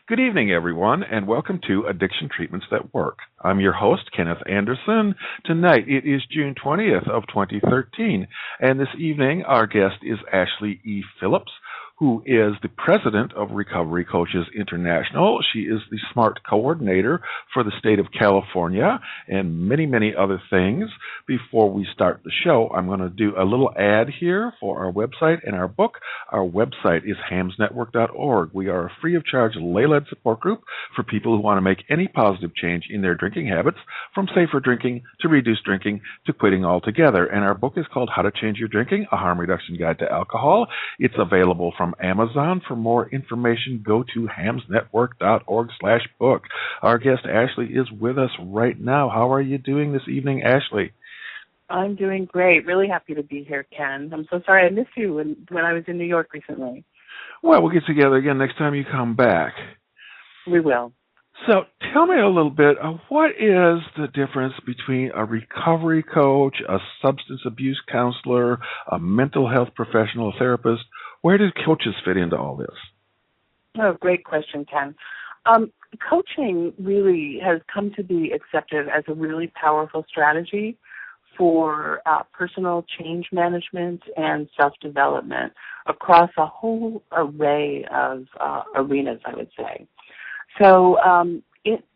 Good evening, everyone, and welcome to Addiction Treatments That Work. I'm your host, Kenneth Anderson. Tonight it is June 20th of 2013, and this evening our guest is Ashley E. Phillips, who is the president of Recovery Coaches International. She is the SMART coordinator for the state of California and many, many other things. Before we start the show, I'm going to do a little ad here for our website and our book. Our website is hamsnetwork.org. We are a free of charge lay-led support group for people who want to make any positive change in their drinking habits, from safer drinking to reduced drinking to quitting altogether. And our book is called How to Change Your Drinking, A Harm Reduction Guide to Alcohol. It's available from Amazon. For more information, go to hamsnetwork.org/book. Our guest, Ashley, is with us right now. How are you doing this evening, Ashley? I'm doing great. Really happy to be here, Ken. I'm so sorry I missed you when I was in New York recently. Well, we'll get together again next time you come back. We will. So tell me a little bit of what is the difference between a recovery coach, a substance abuse counselor, a mental health professional, a therapist. Where do coaches fit into all this? Oh, great question, Ken. Coaching really has come to be accepted as a really powerful strategy for personal change management and self-development across a whole array of arenas, I would say. So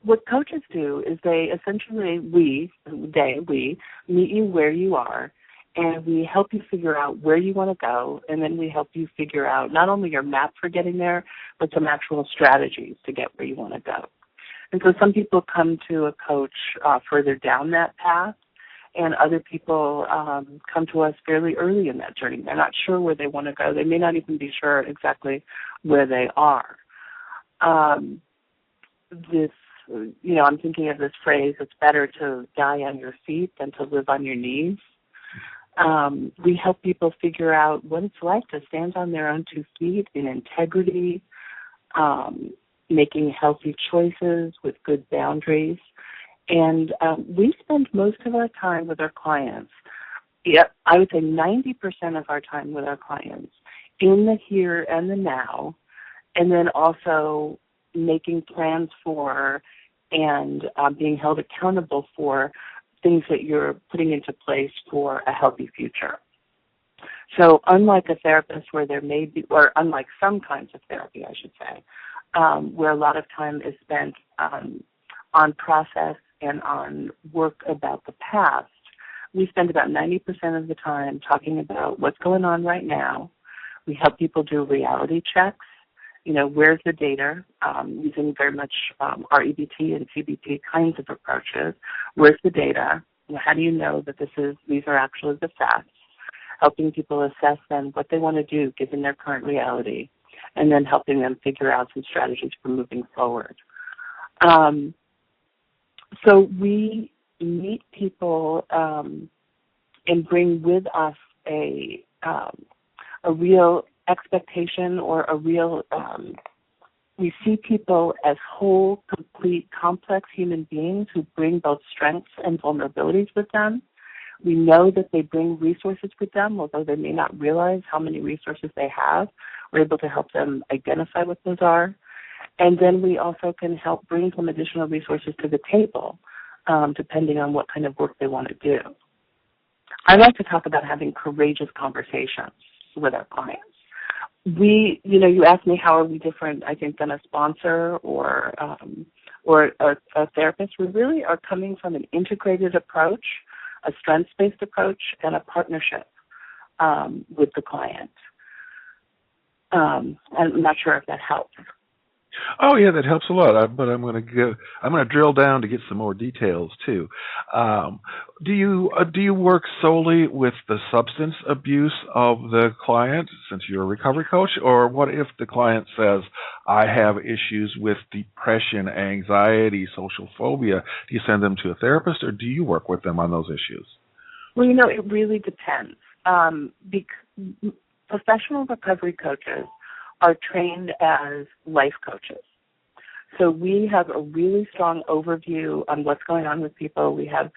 what coaches do is they essentially, we meet you where you are, and we help you figure out where you want to go, and then we help you figure out not only your map for getting there, but some actual strategies to get where you want to go. And so some people come to a coach further down that path, and other people come to us fairly early in that journey. They're not sure where they want to go. They may not even be sure exactly where they are. I'm thinking of this phrase, it's better to die on your feet than to live on your knees. We help people figure out what it's like to stand on their own 2 feet in integrity, making healthy choices with good boundaries. And we spend most of our time with our clients, I would say 90% of our time with our clients, in the here and the now, and then also making plans for and being held accountable for things that you're putting into place for a healthy future. So unlike a therapist where there may be, or unlike some kinds of therapy, I should say, where a lot of time is spent on process and on work about the past, we spend about 90% of the time talking about what's going on right now. We help people do reality checks. Where's the data, using very much REBT and CBT kinds of approaches. Where's the data? How do you know that these are actually the facts? Helping people assess then what they want to do given their current reality, and then helping them figure out some strategies for moving forward. So we meet people and bring with us a real expectation or a real, we see people as whole, complete, complex human beings who bring both strengths and vulnerabilities with them. We know that they bring resources with them, although they may not realize how many resources they have. We're able to help them identify what those are. And then we also can help bring some additional resources to the table, depending on what kind of work they want to do. I like to talk about having courageous conversations with our clients. You asked me how are we different, I think, than a sponsor or a therapist. We really are coming from an integrated approach, a strengths-based approach, and a partnership with the client. I'm not sure if that helps. Oh yeah, that helps a lot. But I'm going to drill down to get some more details too. Do you work solely with the substance abuse of the client, since you're a recovery coach, or what if the client says, I have issues with depression, anxiety, social phobia? Do you send them to a therapist, or do you work with them on those issues? Well, it really depends. Professional recovery coaches are trained as life coaches. So we have a really strong overview on what's going on with people. We have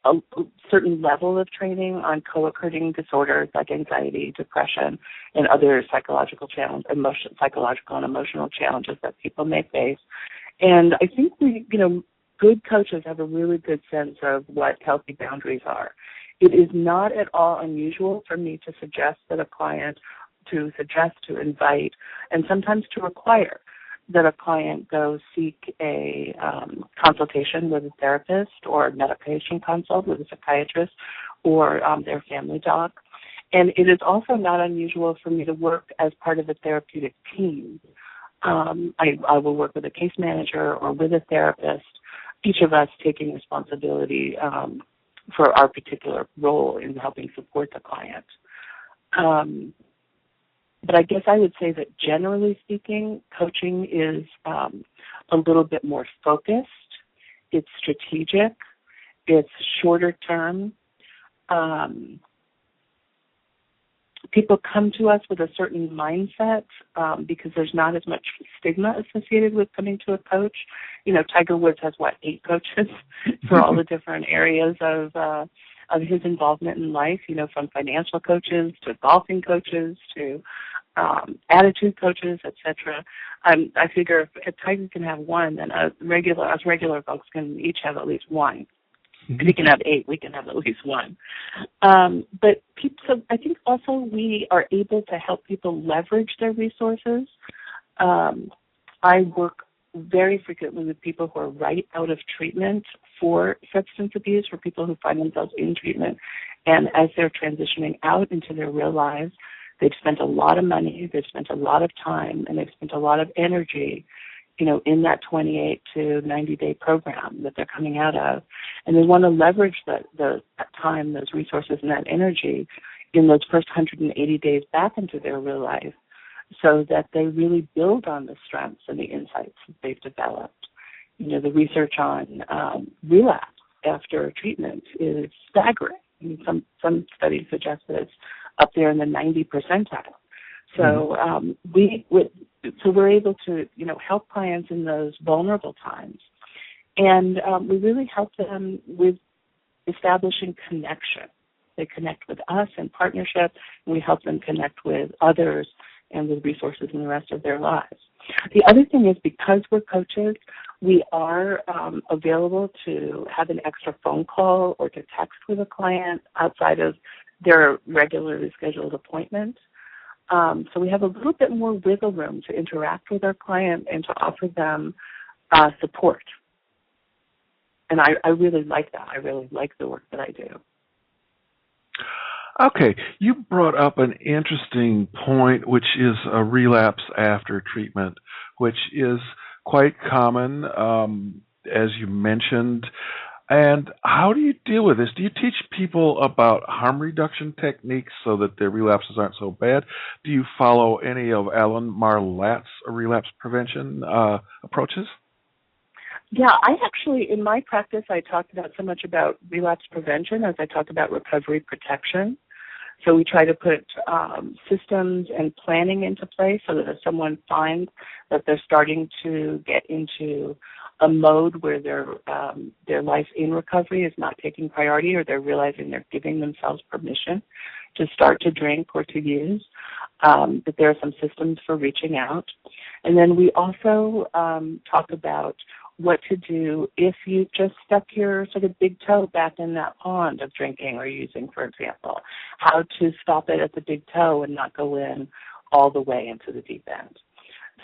a certain level of training on co-occurring disorders like anxiety, depression, and other psychological psychological and emotional challenges that people may face. And I think good coaches have a really good sense of what healthy boundaries are. It is not at all unusual for me to suggest that a client, to invite, and sometimes to require that a client go seek a consultation with a therapist or a medication consult with a psychiatrist or their family doc. And it is also not unusual for me to work as part of a therapeutic team. I will work with a case manager or with a therapist, each of us taking responsibility for our particular role in helping support the client. But I guess I would say that generally speaking, coaching is a little bit more focused. It's strategic. It's shorter term. People come to us with a certain mindset because there's not as much stigma associated with coming to a coach. Tiger Woods has, 8 coaches for all the different areas of his involvement in life, from financial coaches to golfing coaches to attitude coaches, etc. I figure if Tiger can have one, then us regular folks can each have at least one. If we can have 8, we can have at least one. So I think also we are able to help people leverage their resources. I work very frequently with people who are right out of treatment for substance abuse, for people who find themselves in treatment. And as they're transitioning out into their real lives, they've spent a lot of money, they've spent a lot of time, and they've spent a lot of energy, in that 28 to 90-day program that they're coming out of. And they want to leverage that time, those resources, and that energy in those first 180 days back into their real life so that they really build on the strengths and the insights that they've developed. The research on relapse after treatment is staggering. Some studies suggest that it's up there in the 90 percentile. So we're able to, help clients in those vulnerable times. And we really help them with establishing connection. They connect with us in partnership, and we help them connect with others and with resources in the rest of their lives. The other thing is, because we're coaches, we are available to have an extra phone call or to text with a client outside of their regularly scheduled appointment. So we have a little bit more wiggle room to interact with our client and to offer them support. And I really like that. I really like the work that I do. Okay, you brought up an interesting point, which is a relapse after treatment, which is quite common, as you mentioned. And how do you deal with this? Do you teach people about harm reduction techniques so that their relapses aren't so bad? Do you follow any of Alan Marlat's relapse prevention approaches? Yeah, I actually, in my practice, I talked about so much about relapse prevention as I talk about recovery protection. So we try to put systems and planning into place so that if someone finds that they're starting to get into a mode where their life in recovery is not taking priority, or they're realizing they're giving themselves permission to start to drink or to use, that there are some systems for reaching out. And then we also talk about what to do if you just stuck your sort of big toe back in that pond of drinking or using, for example. How to stop it at the big toe and not go in all the way into the deep end.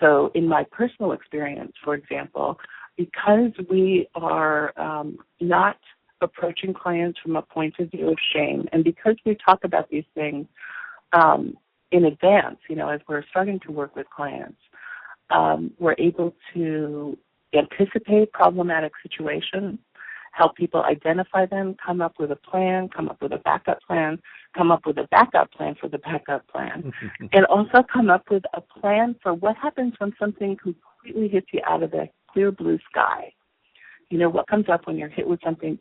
So in my personal experience, for example, because we are not approaching clients from a point of view of shame, and because we talk about these things in advance, as we're starting to work with clients, we're able to anticipate problematic situations, help people identify them, come up with a plan, come up with a backup plan, come up with a backup plan for the backup plan, and also come up with a plan for what happens when something completely hits you out of the clear blue sky. What comes up when you're hit with something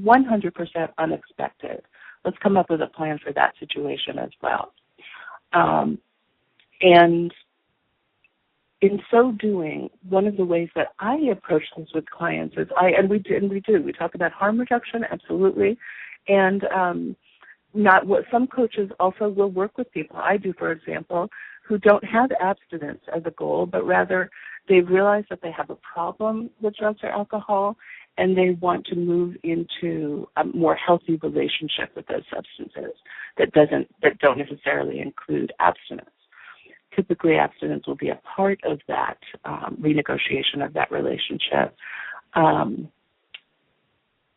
100% unexpected. Let's come up with a plan for that situation as well. And in so doing, one of the ways that I approach this with clients is we talk about harm reduction, absolutely, and not what some coaches also will work with people. I do, for example, who don't have abstinence as a goal, but rather they've realized that they have a problem with drugs or alcohol, and they want to move into a more healthy relationship with those substances that don't necessarily include abstinence. Typically, abstinence will be a part of that renegotiation of that relationship,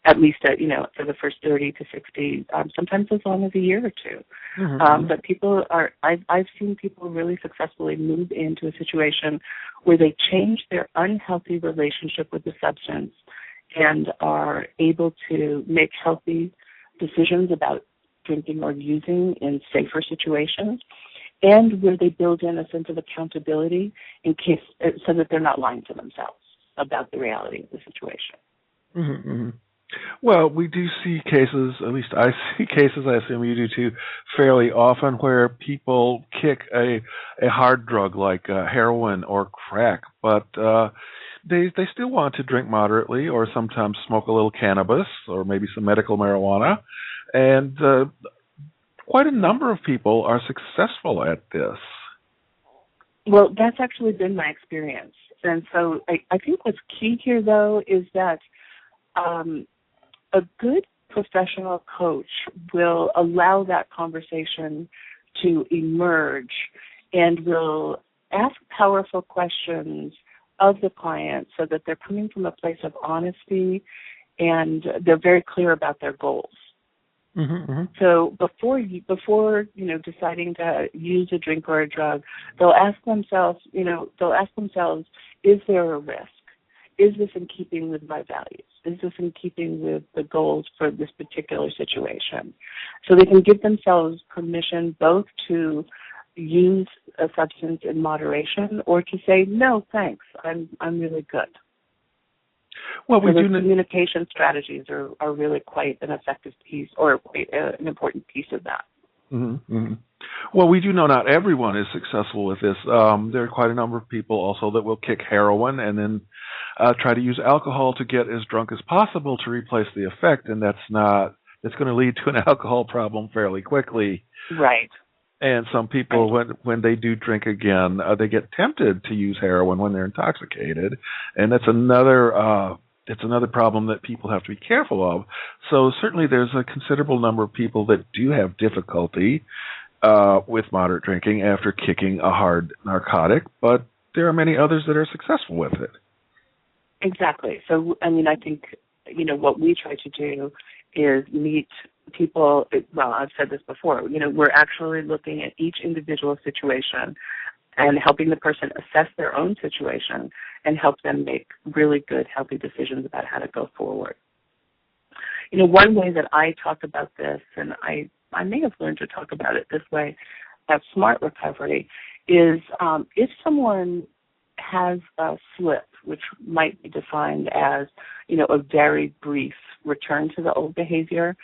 at least for the first 30 to 60, sometimes as long as a year or two. Mm-hmm. But I've seen people really successfully move into a situation where they change their unhealthy relationship with the substance and are able to make healthy decisions about drinking or using in safer situations, and where they build in a sense of accountability so that they're not lying to themselves about the reality of the situation. Mm-hmm, mm-hmm. Well, we do see cases, at least I see cases, I assume you do too, fairly often where people kick a hard drug like heroin or crack, but they still want to drink moderately or sometimes smoke a little cannabis or maybe some medical marijuana. And quite a number of people are successful at this. Well, that's actually been my experience. And so I think what's key here, though, is that a good professional coach will allow that conversation to emerge and will ask powerful questions of the client so that they're coming from a place of honesty and they're very clear about their goals. Mm-hmm, mm-hmm. So before deciding to use a drink or a drug, they'll ask themselves, is there a risk? Is this in keeping with my values? Is this in keeping with the goals for this particular situation? So they can give themselves permission both to use a substance in moderation or to say, no, thanks, I'm really good. Well, so the communication strategies are really quite an effective piece or quite an important piece of that. Mm-hmm, mm-hmm. Well, we do know not everyone is successful with this. There are quite a number of people also that will kick heroin and then try to use alcohol to get as drunk as possible to replace the effect, and that's going to lead to an alcohol problem fairly quickly. Right. And some people, when they do drink again, they get tempted to use heroin when they're intoxicated, and that's another problem that people have to be careful of. So certainly there's a considerable number of people that do have difficulty with moderate drinking after kicking a hard narcotic, but there are many others that are successful with it. Exactly. So, I think, what we try to do is meet people, well, I've said this before, we're actually looking at each individual situation and helping the person assess their own situation and help them make really good, healthy decisions about how to go forward. One way that I talk about this, and I may have learned to talk about it this way at Smart Recovery, is if someone has a slip, which might be defined as, a very brief return to the old behavior,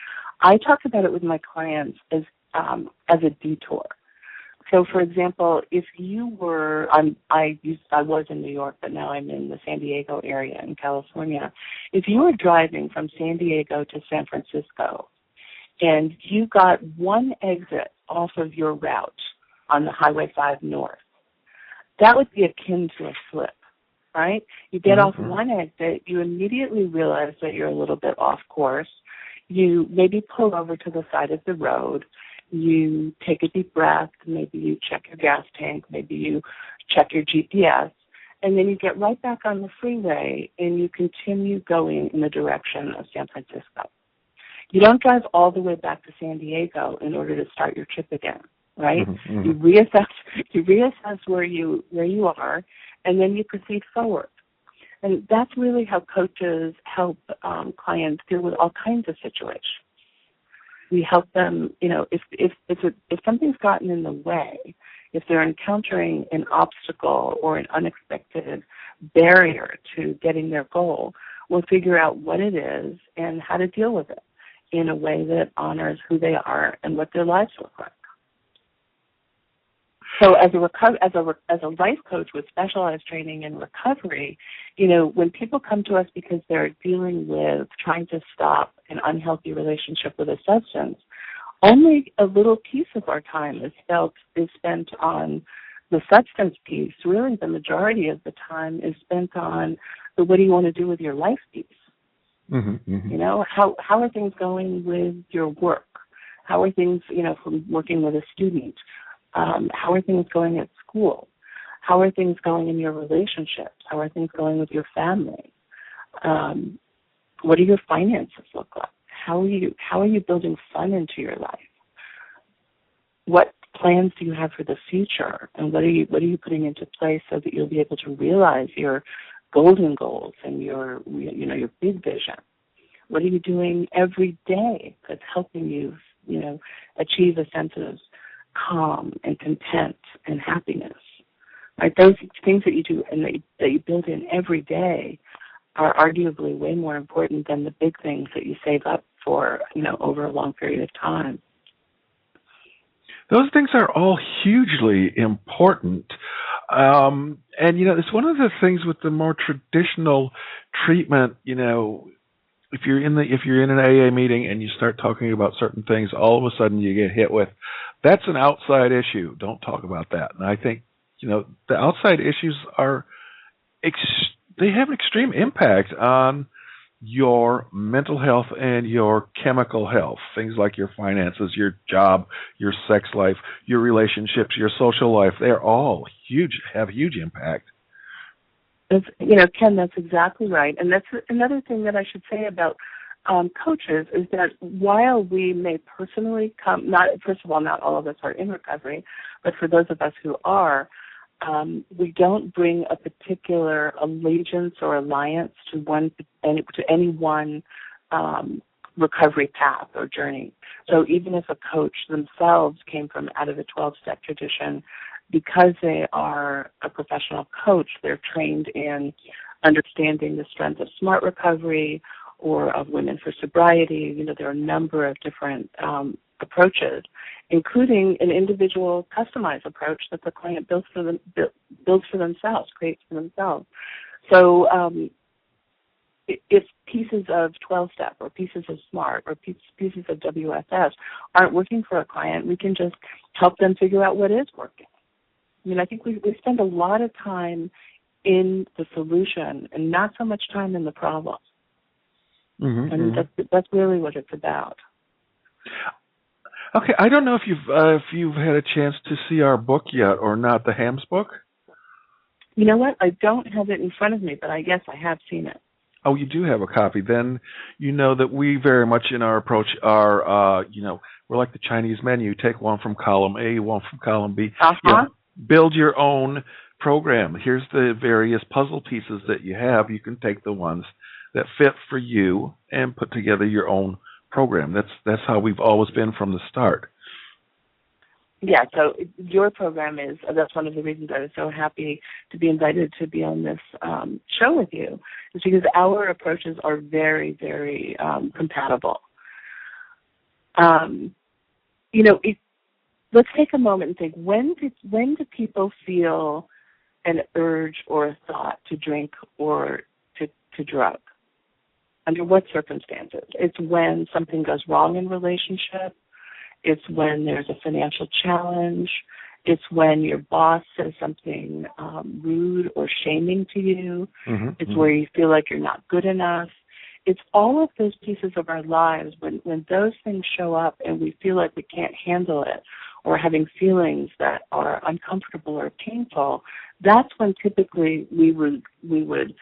I talk about it with my clients as a detour. So, for example, if you were, I was in New York, but now I'm in the San Diego area in California. If you were driving from San Diego to San Francisco and you got one exit off of your route on the Highway 5 North, that would be akin to a slip, right? You get off one exit, you immediately realize that you're a little bit off course. You maybe pull over to the side of the road. You take a deep breath. Maybe you check your gas tank. Maybe you check your GPS. And then you get right back on the freeway and you continue going in the direction of San Francisco. You don't drive all the way back to San Diego in order to start your trip again, right? Mm-hmm. You reassess where you are, and then you proceed forward. And that's really how coaches help clients deal with all kinds of situations. We help them, if something's gotten in the way, if they're encountering an obstacle or an unexpected barrier to getting their goal, we'll figure out what it is and how to deal with it in a way that honors who they are and what their lives look like. So as a life coach with specialized training in recovery, when people come to us because they're dealing with trying to stop an unhealthy relationship with a substance, only a little piece of our time is spent on the substance piece. Really, the majority of the time is spent on the what do you want to do with your life piece. Mm-hmm, mm-hmm. How are things going with your work? How are things, from working with a student? How are things going at school? How are things going in your relationships? How are things going with your family? What do your finances look like? How are you building fun into your life? What plans do you have for the future? And what are you putting into place so that you'll be able to realize your golden goals and your big vision? What are you doing every day that's helping you, achieve a sense of calm and content and happiness? Right? Those things that you do and that you build in every day are arguably way more important than the big things that you save up for, over a long period of time. Those things are all hugely important. And, it's one of the things with the more traditional treatment, if you're in an AA meeting and you start talking about certain things, all of a sudden you get hit with, that's an outside issue. Don't talk about that. And I think, the outside issues they have an extreme impact on your mental health and your chemical health. Things like your finances, your job, your sex life, your relationships, your social life, they're all have huge impact. Ken, that's exactly right. And that's another thing that I should say about coaches is that while we may personally first of all, not all of us are in recovery, but for those of us who are, we don't bring a particular allegiance or alliance to any one recovery path or journey. So even if a coach themselves came from out of the 12-step tradition, because they are a professional coach, they're trained in understanding the strength of smart recovery or of women for sobriety. There are a number of different approaches, including an individual customized approach that the client builds for themselves, creates for themselves. So if pieces of 12-step or pieces of SMART or pieces of WSS aren't working for a client, we can just help them figure out what is working. I think we spend a lot of time in the solution and not so much time in the problem. Mm-hmm, and that's really what it's about. Okay, I don't know if you've had a chance to see our book yet or not, the HAMS book. You know what? I don't have it in front of me, but I guess I have seen it. Oh, you do have a copy. Then you know that we very much in our approach are, we're like the Chinese menu. Take one from column A, one from column B. Uh-huh. Build your own program. Here's the various puzzle pieces that you have. You can take the ones that fit for you and put together your own program. That's how we've always been from the start. Yeah, so your program that's one of the reasons I was so happy to be invited to be on this show with you, is because our approaches are very, very compatible. Let's take a moment and think, when do people feel an urge or a thought to drink or to drug? Under what circumstances? It's when something goes wrong in relationship. It's when there's a financial challenge. It's when your boss says something rude or shaming to you. Mm-hmm. It's where you feel like you're not good enough. It's all of those pieces of our lives when those things show up and we feel like we can't handle it or having feelings that are uncomfortable or painful. That's when typically we would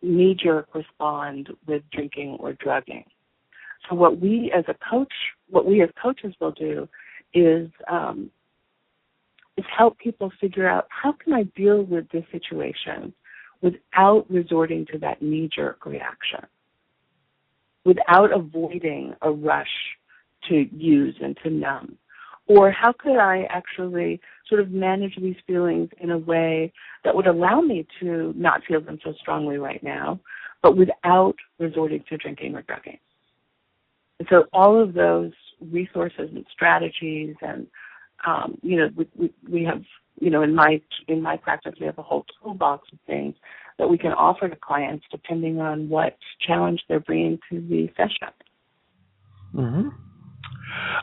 knee-jerk respond with drinking or drugging. So what we as coaches will do is help people figure out, how can I deal with this situation without resorting to that knee-jerk reaction, without avoiding a rush to use and to numb? Or how could I actually sort of manage these feelings in a way that would allow me to not feel them so strongly right now, but without resorting to drinking or drugging? And so all of those resources and strategies and, we in my practice, we have a whole toolbox of things that we can offer to clients depending on what challenge they're bringing to the session. Mm-hmm.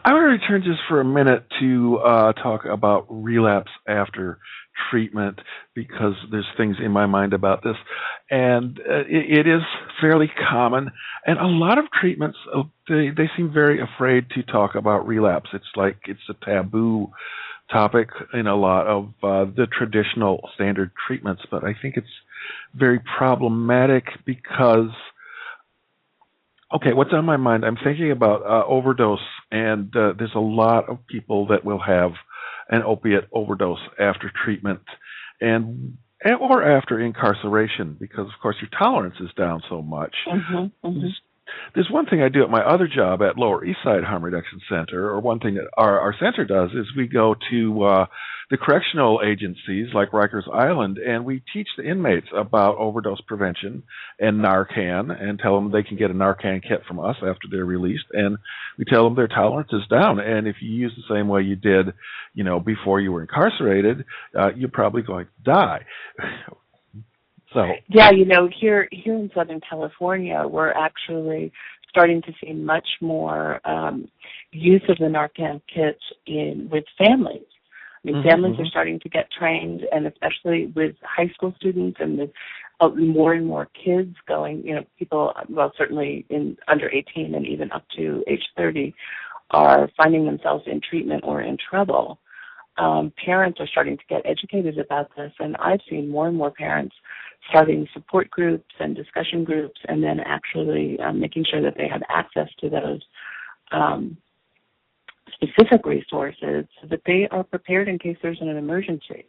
I want to return just for a minute to talk about relapse after treatment, because there's things in my mind about this, and it is fairly common. And a lot of treatments, they seem very afraid to talk about relapse. It's like it's a taboo topic in a lot of the traditional standard treatments, but I think it's very problematic because, okay, what's on my mind? I'm thinking about overdose, and there's a lot of people that will have an opiate overdose after treatment or after incarceration, because, of course, your tolerance is down so much. Mm-hmm, mm-hmm. There's one thing I do at my other job at Lower East Side Harm Reduction Center, or one thing that our center does, is we go to the correctional agencies like Rikers Island, and we teach the inmates about overdose prevention and Narcan, and tell them they can get a Narcan kit from us after they're released, and we tell them their tolerance is down, and if you use the same way you did, before you were incarcerated, you're probably going to die. So yeah, here in Southern California, we're actually starting to see much more use of the Narcan kits with families. I mean, families are starting to get trained, and especially with high school students and with more and more kids going, people, well, certainly under 18 and even up to age 30, are finding themselves in treatment or in trouble. Parents are starting to get educated about this, and I've seen more and more parents starting support groups and discussion groups, and then actually making sure that they have access to those specific resources so that they are prepared in case there's an emergency.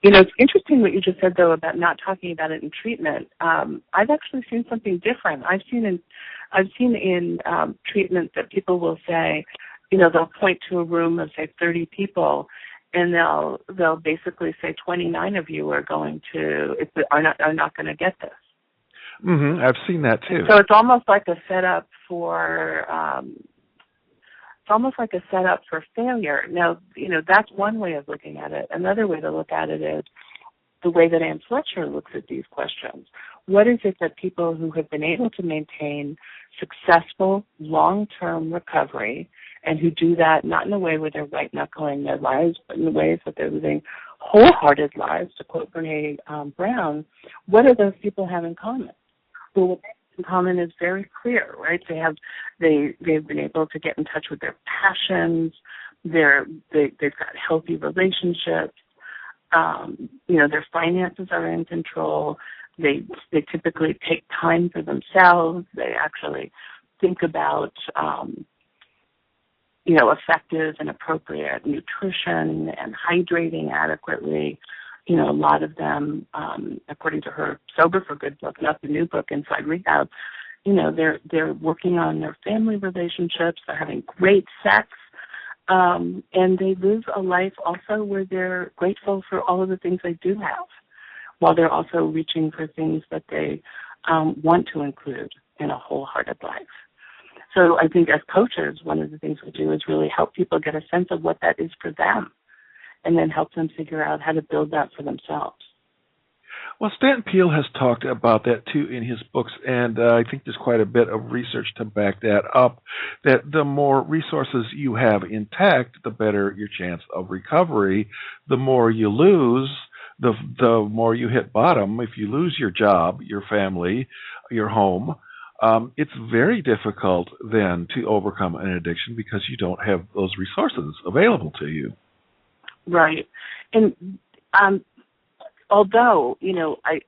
It's interesting what you just said, though, about not talking about it in treatment. I've actually seen something different. I've seen in treatment that people will say, they'll point to a room of, say, 30 people, and they'll basically say 29 of you are not going to get this. Mm-hmm. I've seen that too. So it's almost like a setup for failure. Now, that's one way of looking at it. Another way to look at it is the way that Ann Fletcher looks at these questions. What is it that people who have been able to maintain successful long-term recovery, and who do that not in a way where they're white-knuckling their lives, but in the ways that they're living wholehearted lives, to quote Brene Brown, what do those people have in common? Well, what they have in common is very clear, right? They've been able to get in touch with their passions. They've got healthy relationships. Their finances are in control. They typically take time for themselves. They actually think about effective and appropriate nutrition and hydrating adequately. A lot of them, according to her Sober for Good book, not the new book, Inside Rehab, they're working on their family relationships. They're having great sex. And they live a life also where they're grateful for all of the things they do have, while they're also reaching for things that they want to include in a wholehearted life. So I think as coaches, one of the things we do is really help people get a sense of what that is for them, and then help them figure out how to build that for themselves. Well, Stanton Peele has talked about that too in his books, and I think there's quite a bit of research to back that up, that the more resources you have intact, the better your chance of recovery. The more you lose, the more you hit bottom. If you lose your job, your family, your home, it's very difficult then to overcome an addiction because you don't have those resources available to you. Right. And although, I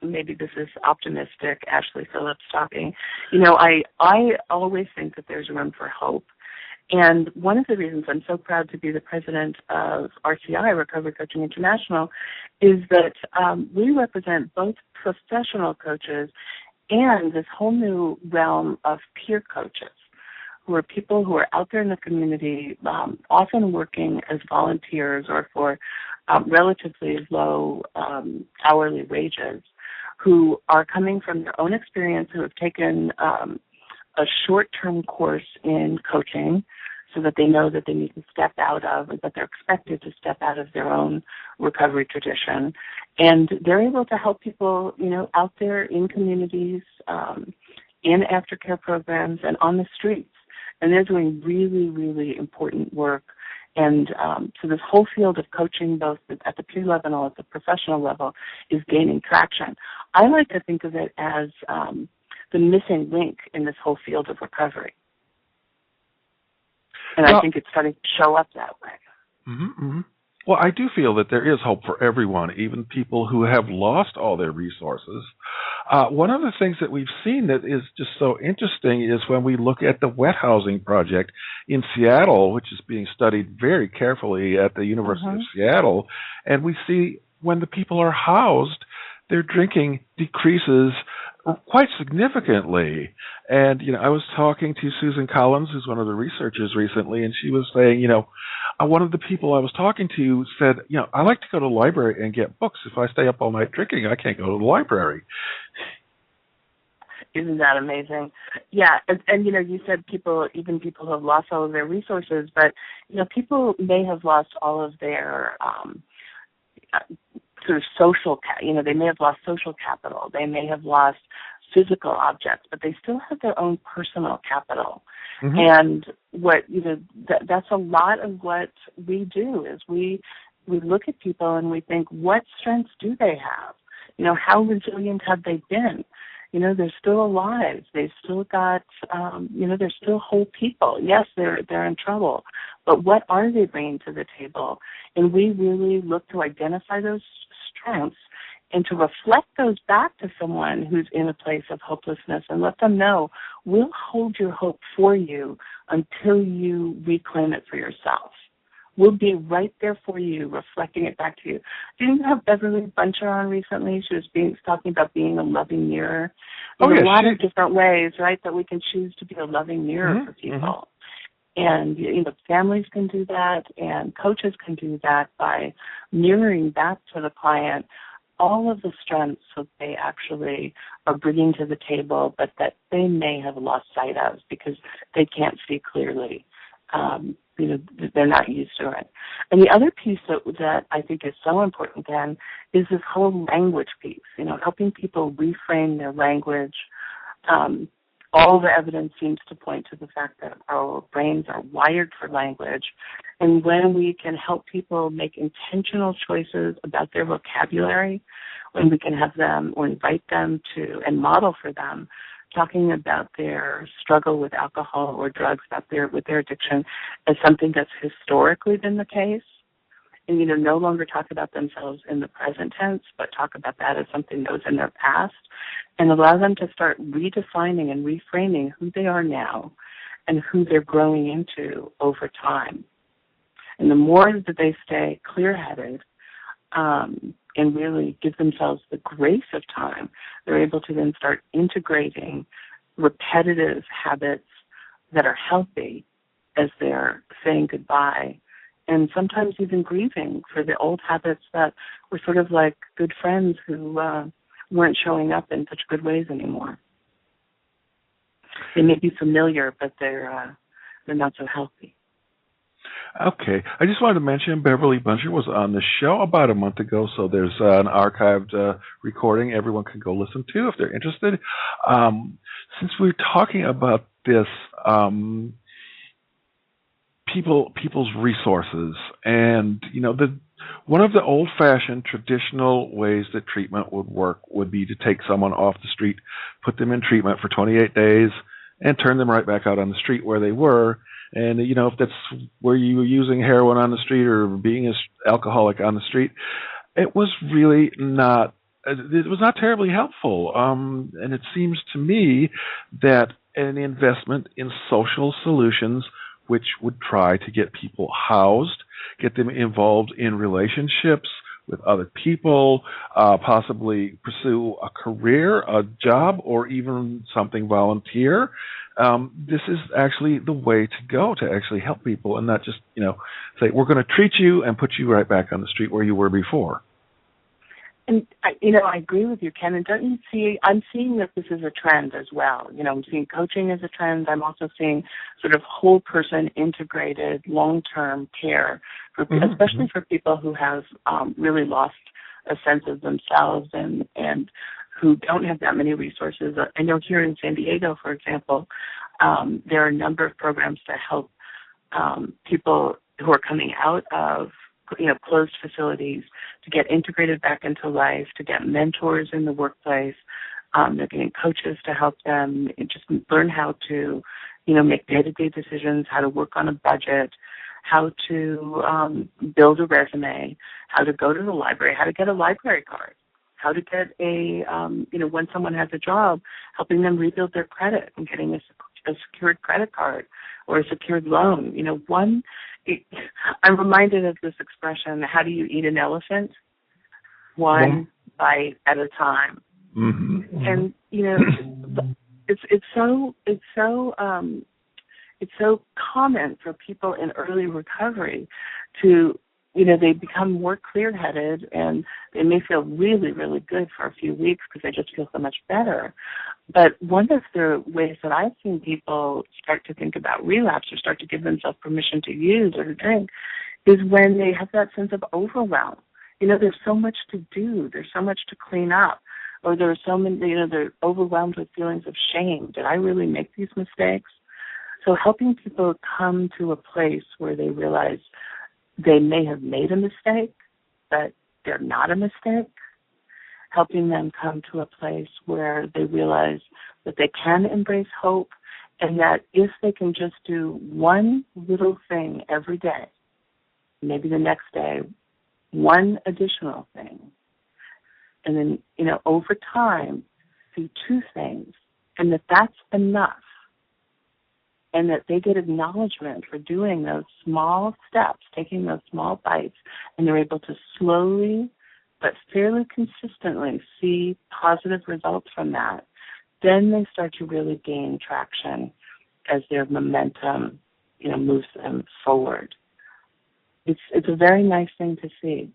maybe this is optimistic, Ashley Phillips talking, I always think that there's room for hope. And one of the reasons I'm so proud to be the president of RCI, Recovery Coaching International, is that we represent both professional coaches and this whole new realm of peer coaches, who are people who are out there in the community, often working as volunteers or for relatively low hourly wages, who are coming from their own experience, who have taken a short-term course in coaching, so that they know that they need to step out of, or that they're expected to step out of their own recovery tradition. And they're able to help people, out there in communities, in aftercare programs, and on the streets. And they're doing really, really important work. And so this whole field of coaching, both at the peer level and at the professional level, is gaining traction. I like to think of it as the missing link in this whole field of recovery. And I think it's starting to show up that way. Mm-hmm, mm-hmm. Well, I do feel that there is hope for everyone, even people who have lost all their resources. One of the things that we've seen that is just so interesting is when we look at the wet housing project in Seattle, which is being studied very carefully at the University of Seattle, and we see when the people are housed, their drinking decreases quite significantly. And, I was talking to Susan Collins, who's one of the researchers recently, and she was saying, one of the people I was talking to said, I like to go to the library and get books. If I stay up all night drinking, I can't go to the library. Isn't that amazing? Yeah, and you said even people who have lost all of their resources, but, people may have lost all of their sort of social, they may have lost social capital. They may have lost physical objects, but they still have their own personal capital. Mm-hmm. And what, that's a lot of what we do is we look at people and we think, what strengths do they have? How resilient have they been? They're still alive. They've still got, they're still whole people. Yes, they're in trouble, but what are they bringing to the table? And we really look to identify those strengths and to reflect those back to someone who's in a place of hopelessness and let them know, we'll hold your hope for you until you reclaim it for yourself. We'll be right there for you, reflecting it back to you. Didn't you have Beverly Buncher on recently? She was talking about being a loving mirror. There's a lot of different ways, right, that we can choose to be a loving mirror for people. And, families can do that, and coaches can do that by mirroring back to the client all of the strengths that they actually are bringing to the table, but that they may have lost sight of because they can't see clearly. They're not used to it. And the other piece that I think is so important, then, is this whole language piece, helping people reframe their language. All the evidence seems to point to the fact that our brains are wired for language. And when we can help people make intentional choices about their vocabulary, when we can have them or invite them to and model for them talking about their struggle with alcohol or drugs, with their addiction as something that's historically been the case, and no longer talk about themselves in the present tense, but talk about that as something that was in their past, and allow them to start redefining and reframing who they are now and who they're growing into over time. And the more that they stay clear-headed and really give themselves the grace of time, they're able to then start integrating repetitive habits that are healthy as they're saying goodbye, and sometimes even grieving for the old habits that were sort of like good friends who weren't showing up in such good ways anymore. They may be familiar, but they're not so healthy. Okay. I just wanted to mention Beverly Buncher was on the show about a month ago, so there's an archived recording everyone can go listen to if they're interested. Since we're talking about this, people's resources, and one of the old-fashioned traditional ways that treatment would work would be to take someone off the street, put them in treatment for 28 days, and turn them right back out on the street where they were. And, if that's where you were using heroin on the street or being an alcoholic on the street, it was really not terribly helpful. And it seems to me that an investment in social solutions, which would try to get people housed, get them involved in relationships with other people, possibly pursue a career, a job, or even something volunteer. This is actually the way to go to actually help people and not just, say, we're going to treat you and put you right back on the street where you were before. And, I agree with you, Ken. And don't you see, I'm seeing that this is a trend as well. I'm seeing coaching as a trend. I'm also seeing sort of whole person integrated long-term care, especially for people who have really lost a sense of themselves and who don't have that many resources. I know here in San Diego, for example, there are a number of programs to help people who are coming out of closed facilities to get integrated back into life, to get mentors in the workplace. They're getting coaches to help them just learn how to, make day-to-day decisions, how to work on a budget, how to build a resume, how to go to the library, how to get a library card, how to get when someone has a job, helping them rebuild their credit and getting a secured credit card or a secured loan. I'm reminded of this expression, how do you eat an elephant? One bite at a time. Mm-hmm. And, it's so common for people in early recovery to, they become more clear-headed and they may feel really, really good for a few weeks because they just feel so much better. But one of the ways that I've seen people start to think about relapse or start to give themselves permission to use or to drink is when they have that sense of overwhelm. There's so much to do. There's so much to clean up. Or there's so many, they're overwhelmed with feelings of shame. Did I really make these mistakes? So helping people come to a place where they realize they may have made a mistake, but they're not a mistake. Helping them come to a place where they realize that they can embrace hope and that if they can just do one little thing every day, maybe the next day, one additional thing, and then, over time, do two things, and that's enough, and that they get acknowledgement for doing those small steps, taking those small bites, and they're able to slowly but fairly consistently see positive results from that, then they start to really gain traction as their momentum, moves them forward. It's a very nice thing to see.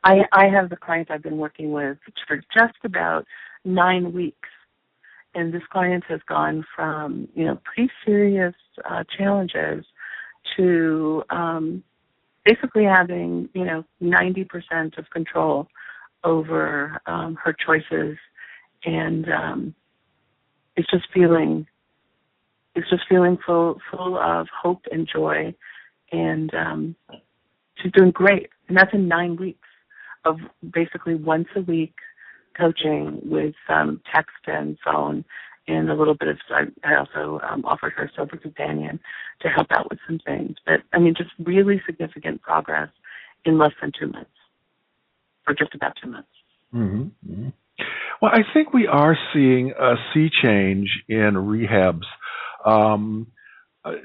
I have the client I've been working with for just about 9 weeks, and this client has gone from, pretty serious challenges to basically having, 90% of control over her choices, and it's just feeling full of hope and joy, and she's doing great. And that's in 9 weeks of basically once a week coaching with text and phone and a little bit of, I also offered her a sober companion to help out with some things. But, just really significant progress in less than 2 months, or just about 2 months. Mm-hmm. Mm-hmm. Well, I think we are seeing a sea change in rehabs.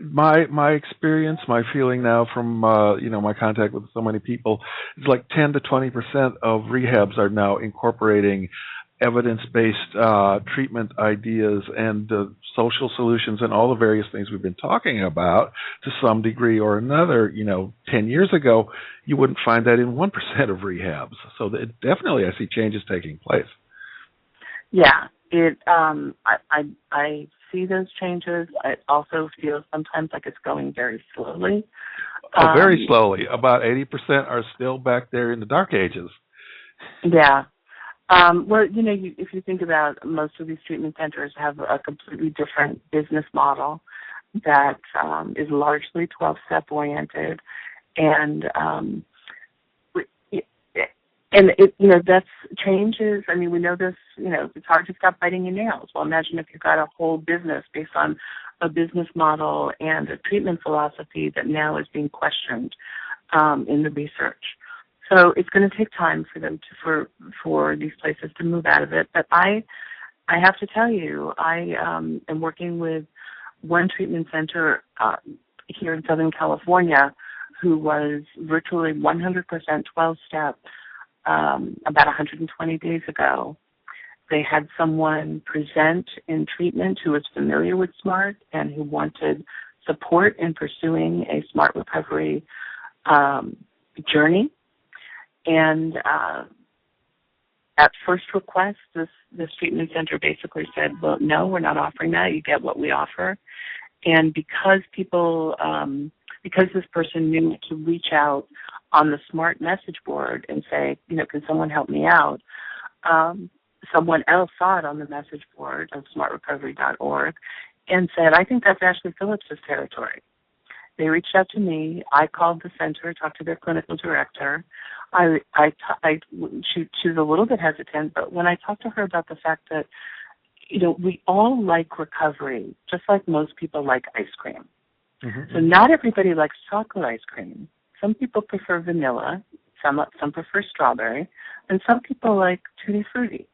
My experience, my feeling now from my contact with so many people is like 10 to 20% of rehabs are now incorporating evidence-based treatment ideas and social solutions and all the various things we've been talking about to some degree or another. 10 years ago, you wouldn't find that in 1% of rehabs. So definitely I see changes taking place. Yeah, I see those changes. It also feels sometimes like it's going very slowly. Very slowly. About 80% are still back there in the dark ages. Yeah. Well, if you think about most of these treatment centers have a completely different business model that is largely 12-step oriented, and that's changes. We know this, it's hard to stop biting your nails. Well, imagine if you've got a whole business based on a business model and a treatment philosophy that now is being questioned in the research. So it's going to take time for them for these places to move out of it. But I have to tell you, I am working with one treatment center here in Southern California who was virtually 100% 12-step about 120 days ago. They had someone present in treatment who was familiar with SMART and who wanted support in pursuing a SMART recovery journey. And at first request, this treatment center basically said, well, no, we're not offering that. You get what we offer. And because because this person knew to reach out on the SMART message board and say, can someone help me out? Someone else saw it on the message board of smartrecovery.org and said, I think that's Ashley Phillips' territory. They reached out to me. I called the center, talked to their clinical director. She was a little bit hesitant, but when I talked to her about the fact that, we all like recovery, just like most people like ice cream. Mm-hmm. So not everybody likes chocolate ice cream. Some people prefer vanilla, some prefer strawberry, and some people like tutti frutti.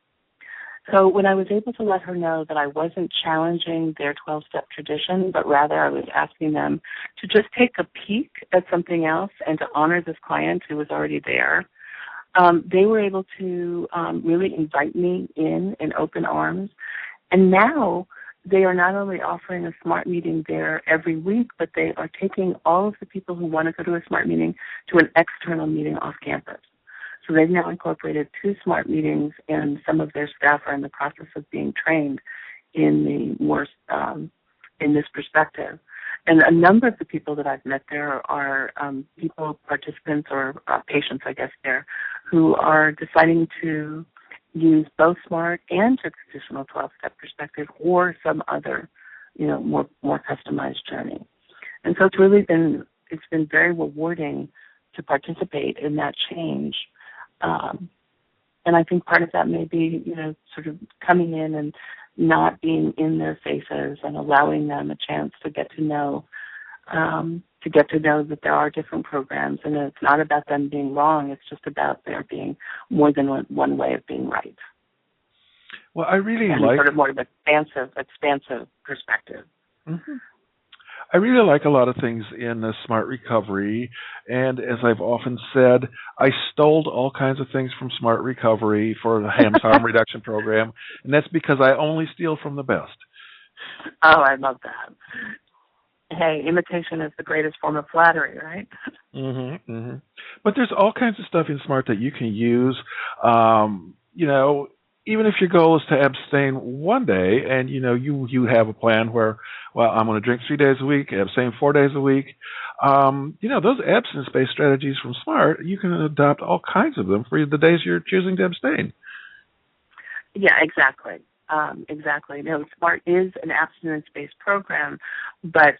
So when I was able to let her know that I wasn't challenging their 12-step tradition, but rather I was asking them to just take a peek at something else and to honor this client who was already there, they were able to really invite me in open arms. And now they are not only offering a SMART meeting there every week, but they are taking all of the people who want to go to a SMART meeting to an external meeting off campus. So they've now incorporated 2 SMART meetings, and some of their staff are in the process of being trained in in this perspective. And a number of the people that I've met there are participants or patients, I guess, there, who are deciding to use both SMART and a traditional 12-step perspective or some other, more customized journey. And so it's been very rewarding to participate in that change. And I think part of that may be, sort of coming in and not being in their faces and allowing them a chance to get to know that there are different programs, and it's not about them being wrong. It's just about there being more than one way of being right. Well, I really and like sort of more of an expansive perspective. Mm-hmm. I really like a lot of things in Smart Recovery, and as I've often said, I stole all kinds of things from Smart Recovery for the HAMS harm reduction program, and that's because I only steal from the best. Oh, I love that. Hey, imitation is the greatest form of flattery, right? Mm-hmm, mm-hmm. But there's all kinds of stuff in Smart that you can use. Even if your goal is to abstain one day, and you have a plan where, well, I'm going to drink 3 days a week, abstain 4 days a week. Those abstinence-based strategies from Smart, you can adopt all kinds of them for the days you're choosing to abstain. Yeah, exactly. Exactly. Smart is an abstinence-based program, but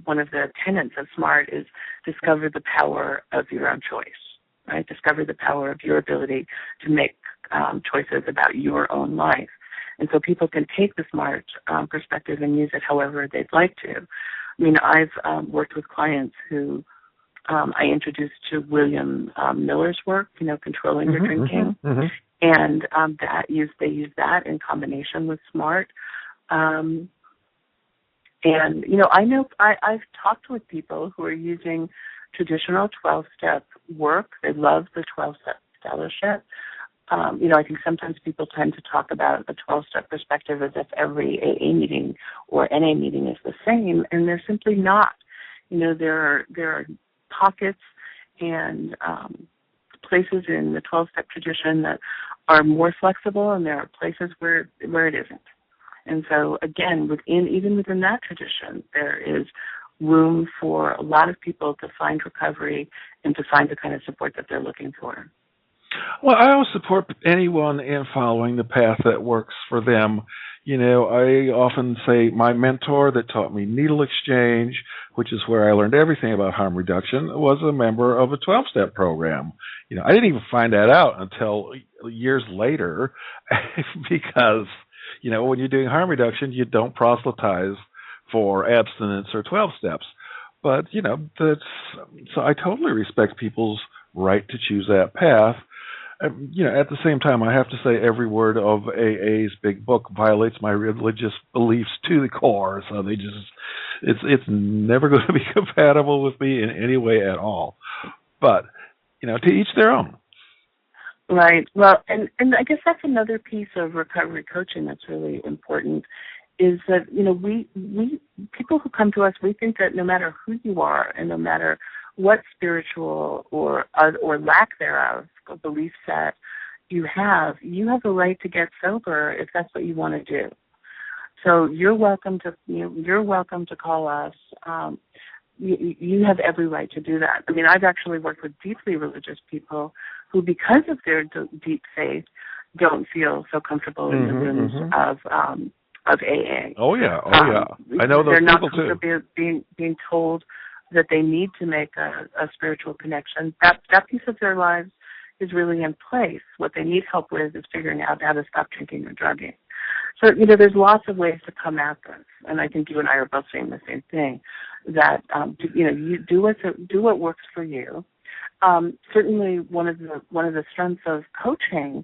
one of the tenets of Smart is discover the power of your own choice. Right? Discover the power of your ability to make choices about your own life. And so people can take the SMART perspective and use it however they'd like to. I mean, I've worked with clients who I introduced to William Miller's work, controlling your drinking. Mm-hmm. And they use that in combination with SMART. And, I know I've talked with people who are using traditional 12-step work. They love the 12-step fellowship. I think sometimes people tend to talk about a 12-step perspective as if every AA meeting or NA meeting is the same, and they're simply not. There are pockets and places in the 12-step tradition that are more flexible, and there are places where it isn't. And so, again, even within that tradition, there is room for a lot of people to find recovery and to find the kind of support that they're looking for. Well, I always support anyone in following the path that works for them. I often say my mentor that taught me needle exchange, which is where I learned everything about harm reduction, was a member of a 12-step program. I didn't even find that out until years later because, when you're doing harm reduction, you don't proselytize for abstinence or 12 steps. But, so I totally respect people's right to choose that path. At the same time, I have to say every word of AA's big book violates my religious beliefs to the core. So it's never going to be compatible with me in any way at all. But, to each their own. Right. Well, and I guess that's another piece of recovery coaching that's really important is that, we people who come to us, we think that no matter who you are and no matter what spiritual or lack thereof belief set you have the right to get sober if that's what you want to do. So you're welcome to call us. You have every right to do that. I mean, I've actually worked with deeply religious people who, because of their deep faith, don't feel so comfortable in the rooms of AA. Oh yeah. I know those they're not people too. comfortable being told that they need to make a spiritual connection. That piece of their lives is really in place. What they need help with is figuring out how to stop drinking or drugging. So, there's lots of ways to come at this, and I think you and I are both saying the same thing, that, you do what works for you. Certainly one of the strengths of coaching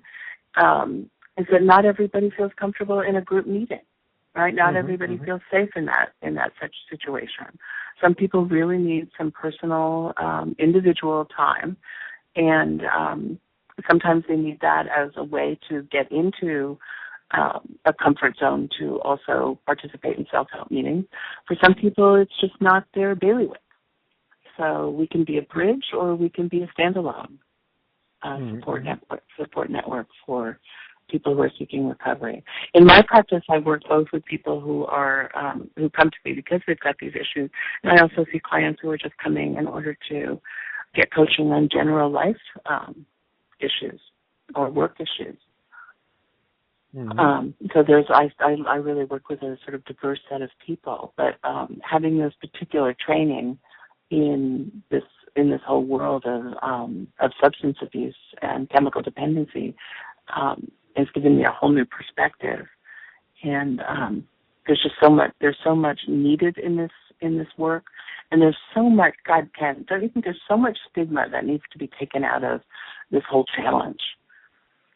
is that not everybody feels comfortable in a group meeting, right? Not everybody feels safe in that such situation. Some people really need some personal, individual time, and sometimes they need that as a way to get into a comfort zone to also participate in self-help meetings. For some people, it's just not their bailiwick. So we can be a bridge, or we can be a standalone support network for people who are seeking recovery. In my practice, I work both with people who come to me because they've got these issues, and I also see clients who are just coming in order to get coaching on general life issues or work issues. So I really work with a sort of diverse set of people, but having this particular training in this whole world of substance abuse and chemical dependency has given me a whole new perspective. And there's so much needed in this work, and there's so much, don't you think there's so much stigma that needs to be taken out of this whole challenge?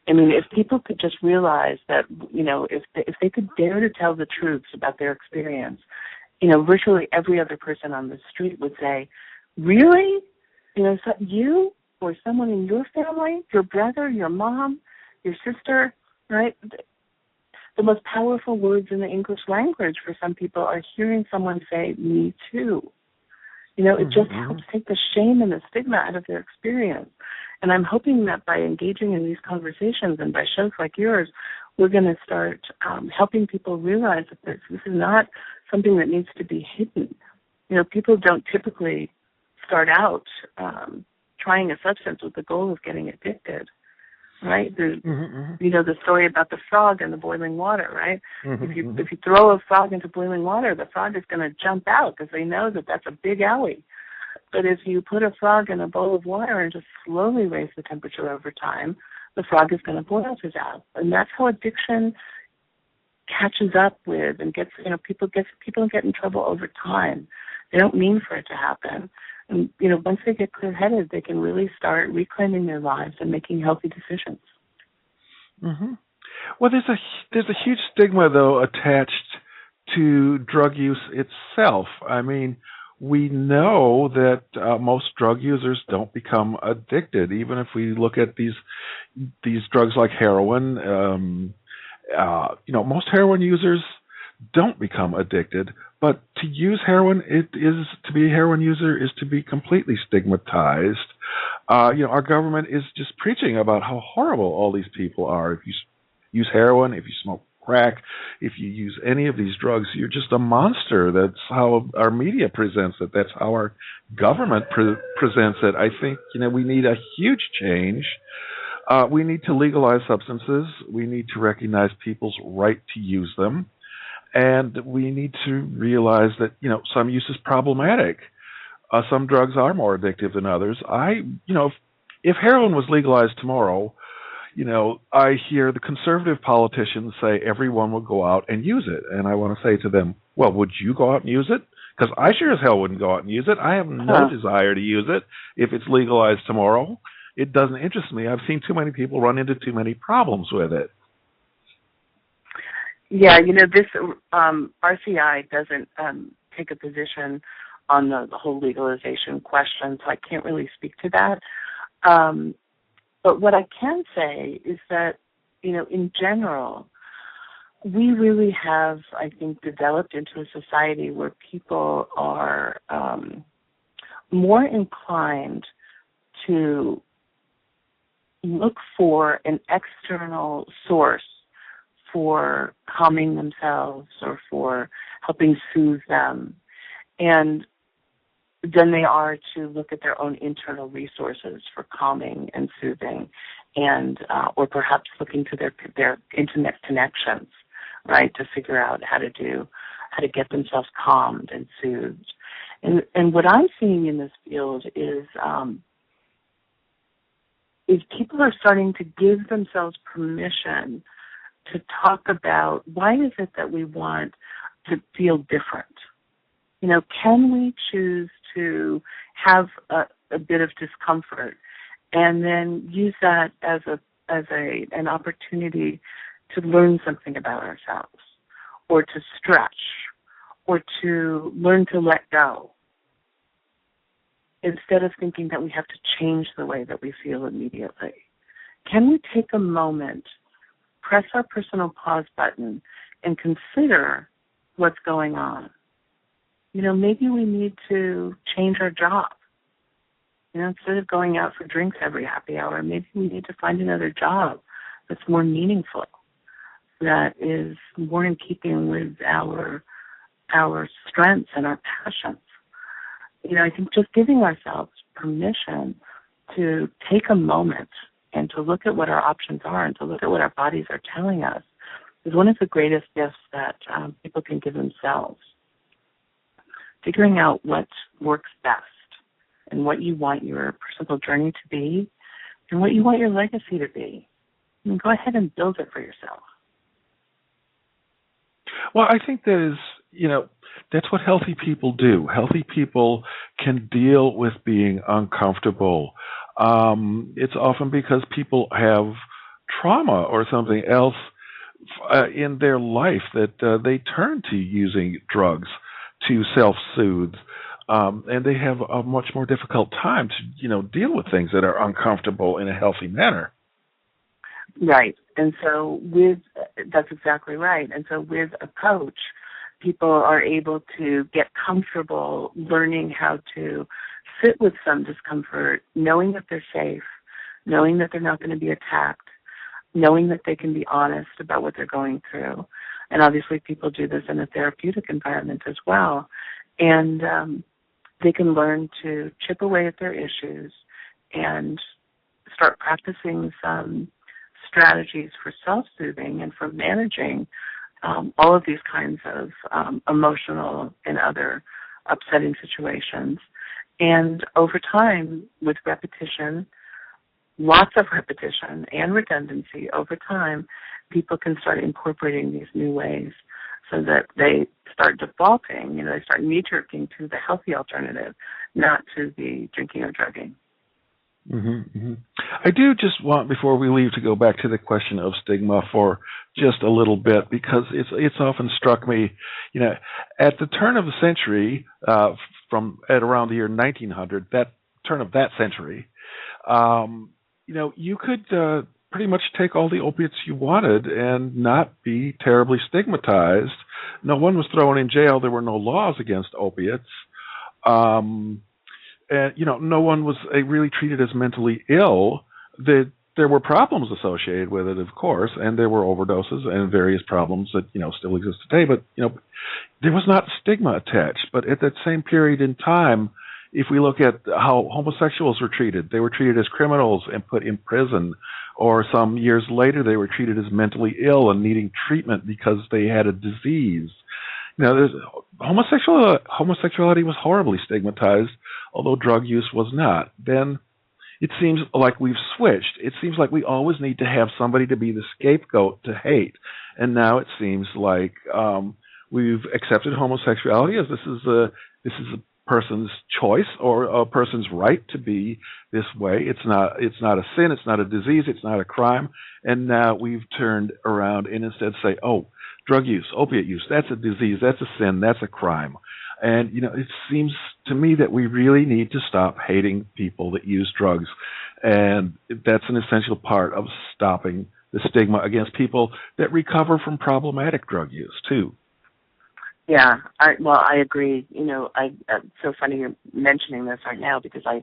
I mean, if people could just realize that, if they could dare to tell the truths about their experience, virtually every other person on the street would say, really? So you or someone in your family, your brother, your mom, your sister, right? The most powerful words in the English language for some people are hearing someone say, me too. It just helps take the shame and the stigma out of their experience. And I'm hoping that by engaging in these conversations and by shows like yours, we're going to start helping people realize that this is not something that needs to be hidden. People don't typically start out trying a substance with the goal of getting addicted, right? There's, the story about the frog and the boiling water, right? If you throw a frog into boiling water, the frog is going to jump out because they know that that's a big owie. But if you put a frog in a bowl of water and just slowly raise the temperature over time, the frog is going to boil to death. And that's how addiction catches up with and gets, people get in trouble over time. They don't mean for it to happen. And, once they get clear-headed, they can really start reclaiming their lives and making healthy decisions. Well, there's a huge stigma, though, attached to drug use itself. I mean, we know that most drug users don't become addicted, even if we look at these drugs like heroin. Most heroin users don't become addicted, but to use heroin, to be a heroin user is to be completely stigmatized. Our government is just preaching about how horrible all these people are. If you use heroin, if you smoke crack, if you use any of these drugs, you're just a monster. That's how our media presents it. That's how our government presents it. I think, we need a huge change. We need to legalize substances. We need to recognize people's right to use them. And we need to realize that, some use is problematic. Some drugs are more addictive than others. If heroin was legalized tomorrow, I hear the conservative politicians say everyone will go out and use it. And I want to say to them, well, would you go out and use it? Because I sure as hell wouldn't go out and use it. I have no desire to use it if it's legalized tomorrow. It doesn't interest me. I've seen too many people run into too many problems with it. Yeah, this RCI doesn't take a position on the whole legalization question, so I can't really speak to that. But what I can say is that, in general, we really have, I think, developed into a society where people are more inclined to look for an external source for calming themselves or for helping soothe them, and than they are to look at their own internal resources for calming and soothing, and or perhaps looking to their internet connections, right, to figure out how to get themselves calmed and soothed. And what I'm seeing in this field is people are starting to give themselves permission to talk about why is it that we want to feel different. Can we choose to have a bit of discomfort and then use that as an opportunity to learn something about ourselves, or to stretch, or to learn to let go, instead of thinking that we have to change the way that we feel immediately? Can we take a moment, press our personal pause button, and consider what's going on? Maybe we need to change our job. Instead of going out for drinks every happy hour, maybe we need to find another job that's more meaningful, that is more in keeping with our strengths and our passions. I think just giving ourselves permission to take a moment and to look at what our options are and to look at what our bodies are telling us is one of the greatest gifts that people can give themselves. Figuring out what works best and what you want your personal journey to be and what you want your legacy to be. Go ahead and build it for yourself. Well, I think that is, that's what healthy people do. Healthy people can deal with being uncomfortable. It's often because people have trauma or something else in their life that they turn to using drugs to self-soothe, and they have a much more difficult time to, deal with things that are uncomfortable in a healthy manner. Right. And so that's exactly right. And so with a coach, people are able to get comfortable learning how to sit with some discomfort, knowing that they're safe, knowing that they're not going to be attacked, knowing that they can be honest about what they're going through. And obviously people do this in a therapeutic environment as well. And they can learn to chip away at their issues and start practicing some strategies for self-soothing and for managing all of these kinds of emotional and other upsetting situations. And over time, with repetition, lots of repetition and redundancy, over time, people can start incorporating these new ways so that they start defaulting, they start knee-jerking to the healthy alternative, not to the drinking or drugging. Mm-hmm, mm-hmm. I do just want, before we leave, to go back to the question of stigma for just a little bit, because it's often struck me, at the turn of the century, from at around the year 1900, that turn of that century, you could pretty much take all the opiates you wanted and not be terribly stigmatized. No one was thrown in jail. There were no laws against opiates. And, no one was really treated as mentally ill. There were problems associated with it, of course, and there were overdoses and various problems that, still exist today. But, there was not stigma attached. But at that same period in time, if we look at how homosexuals were treated, they were treated as criminals and put in prison. Or some years later, they were treated as mentally ill and needing treatment because they had a disease. Homosexuality was horribly stigmatized, although drug use was not. Then it seems like we've switched. It seems like we always need to have somebody to be the scapegoat to hate. And now it seems like we've accepted homosexuality as this is a person's choice or a person's right to be this way. It's not a sin, it's not a disease, it's not a crime. And now we've turned around and instead say, oh, drug use, opiate use, that's a disease, that's a sin, that's a crime. And, it seems to me that we really need to stop hating people that use drugs. And that's an essential part of stopping the stigma against people that recover from problematic drug use, too. Yeah, I agree. It's so funny you're mentioning this right now because I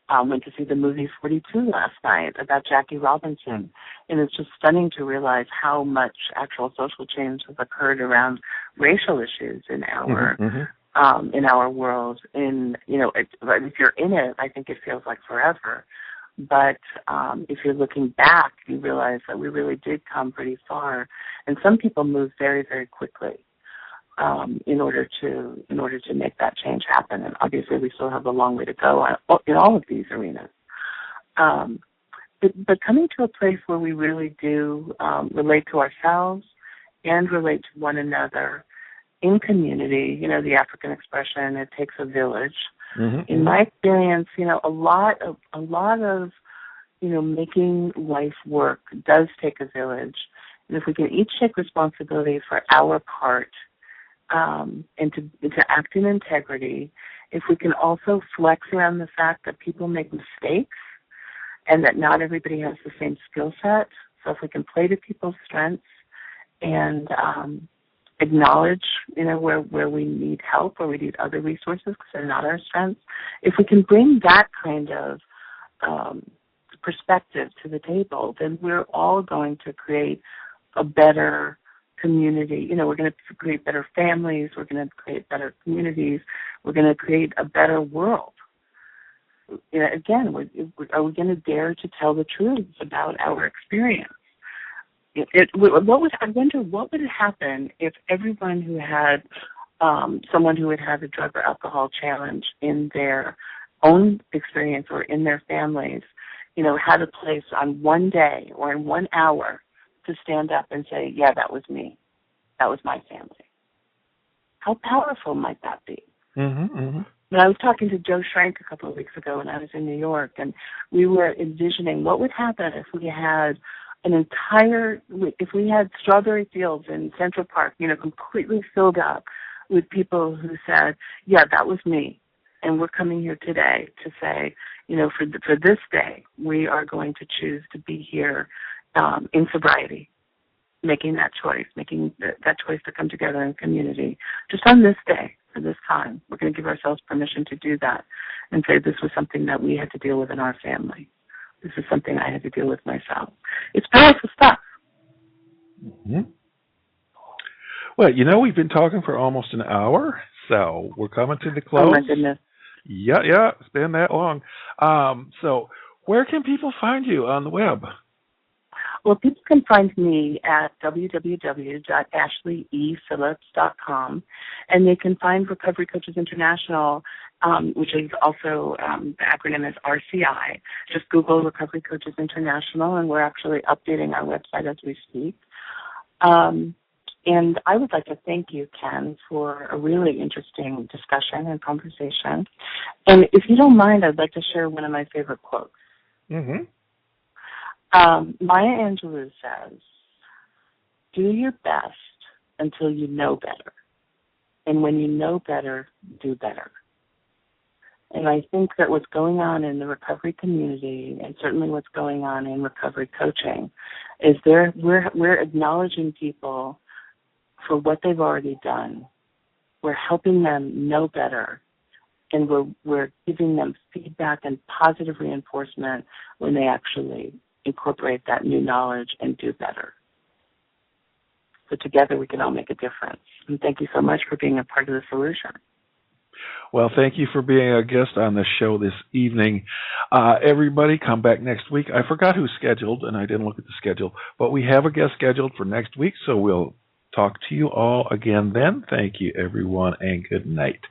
Went to see the movie 42 last night about Jackie Robinson, and it's just stunning to realize how much actual social change has occurred around racial issues in our in our world. If you're in it, I think it feels like forever. But if you're looking back, you realize that we really did come pretty far, and some people moved very, very quickly in order to make that change happen. And obviously, we still have a long way to go in all of these arenas. But coming to a place where we really do relate to ourselves and relate to one another in community, the African expression, it takes a village. In my experience, a lot of making life work does take a village. And if we can each take responsibility for our part and to act in integrity, if we can also flex around the fact that people make mistakes and that not everybody has the same skill set, so if we can play to people's strengths and acknowledge, where we need help, where we need other resources because they're not our strengths, if we can bring that kind of perspective to the table, then we're all going to create a better community. We're going to create better families. We're going to create better communities. We're going to create a better world. Again, are we going to dare to tell the truth about our experience? I wonder what would happen if everyone who had someone who had had a drug or alcohol challenge in their own experience or in their families, had a place on one day or in 1 hour to stand up and say, yeah, that was me. That was my family. How powerful might that be? When I was talking to Joe Schrank a couple of weeks ago when I was in New York, and we were envisioning what would happen if we had if we had strawberry fields in Central Park, completely filled up with people who said, yeah, that was me. And we're coming here today to say, for this day, we are going to choose to be here in sobriety, making that choice to come together in community. Just on this day, for this time, we're going to give ourselves permission to do that and say this was something that we had to deal with in our family. This is something I had to deal with myself. It's powerful stuff. Well, we've been talking for almost an hour, so we're coming to the close. Oh, my goodness. Yeah, it's been that long. So where can people find you on the web? Well, people can find me at www.ashleyphillips.com, and they can find Recovery Coaches International, which is also, the acronym is RCI. Just Google Recovery Coaches International, and we're actually updating our website as we speak. And I would like to thank you, Ken, for a really interesting discussion and conversation. And if you don't mind, I'd like to share one of my favorite quotes. Maya Angelou says, do your best until you know better. And when you know better, do better. And I think that what's going on in the recovery community, and certainly what's going on in recovery coaching, is we're acknowledging people for what they've already done. We're helping them know better, and we're giving them feedback and positive reinforcement when they actually incorporate that new knowledge and do better. So together we can all make a difference. And thank you so much for being a part of the solution. Well, thank you for being a guest on the show this evening. Everybody, come back next week. I forgot who's scheduled, and I didn't look at the schedule, but we have a guest scheduled for next week, so we'll talk to you all again then. Thank you, everyone, and good night.